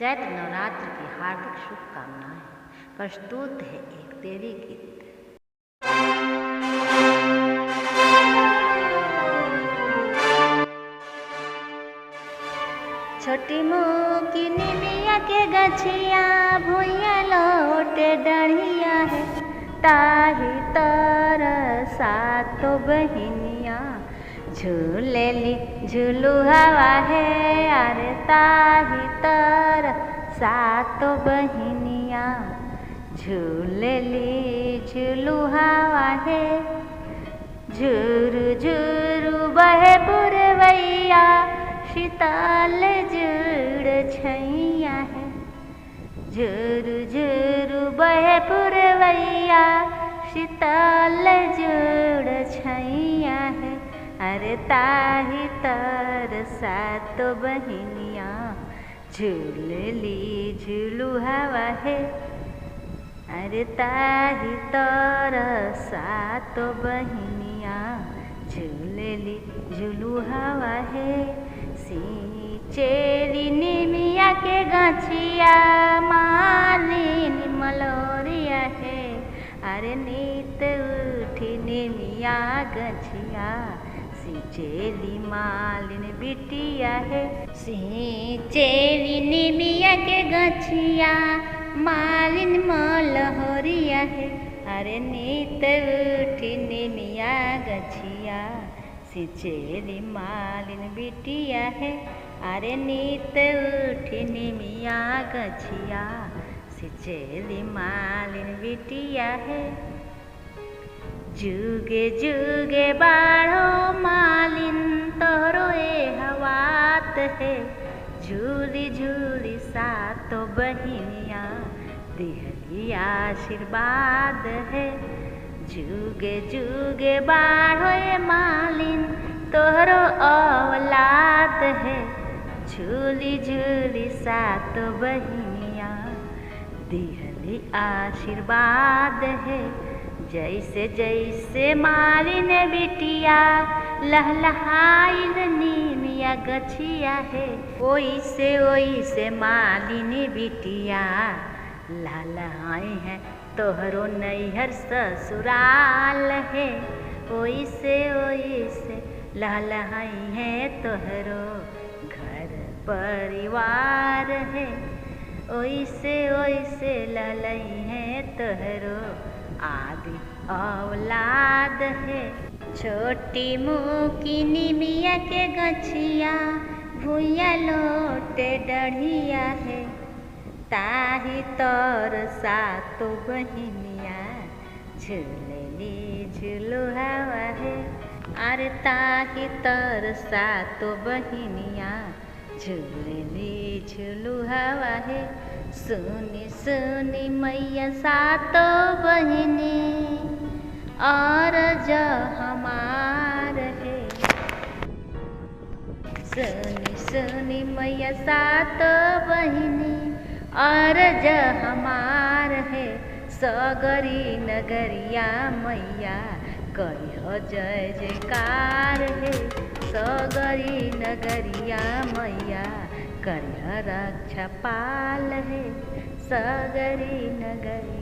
चैत्र नवरात्र की हार्दिक शुभकामनाएं। प्रस्तुत है एक देवी गीत। छोटी मोकी निमिया के गछिया भुइया लोटे डढ़िया है, ताही तर सातो बहिनिया झूलेली झूलू हवा है। अरे ताही तर सातो बहिनिया झूलेली झूलू हवा है। झुरु झुरु बहे पुरवैया शीतल जुड़ छैया है। झुरु झुरु बहे पुरवैया शीतल जुड़ छैया है। अरे ताही तर सातो बहिनिया झूलेली झूलू हवा है। अरे ताही तर सातो बहिनिया झूलेली झूलू हवा है। सिंचेली निमिया के गछिया मालिन मलोरिया है। अरे नीत उठी निमिया गछिया सिंचेली मालिन बिटिया है। सिंचेली निमिया के गछिया मालिन मलहोरिया है। अरे नीत उठी निमिया गछिया सिंचेली मालिन बिटिया है। अरे नीत उठी निमिया गछिया सिंचेली मालिन बिटिया है। जुगे जुगे बाढ़ो मालिन तोहरो ए हवात है। झूली झूली सातो बहिनिया दिहली आशीर्वाद है। जुगे जुगे बाढ़ो ए मालिन तोहरो औलाद है। झूली झूली सातो बहिनिया दिहली आशीर्वाद है। जैसे जैसे मालिन बिटिया लहलहाइल निमिया गछिया है। ओइसे मालिन बिटिया लहलहाई है तोहरो नैहर ससुराल है। ओइसे लहलहाई है तोहरो घर परिवार है। ओइसे लहलहाई है तोहरो आदि औलाद है। छोटी मुकी निमिया के गछिया भुइया लोटे डढ़िया है। ताही तर सातो बहिनिया झूलेली झूलू हवा है। अरे ताही तर सातो बहिनिया झूलेली झूलू हवा है। सुनी सुनी मैया सातो बहिनी और जो हमार है। सुनी सुनी मैया सातो बहिनी और जो हमार है। सगरी नगरिया मैया करिह जय जयकार है। सगरी नगरिया मैया करिह रक्षा पाल है। सगरी नगरिया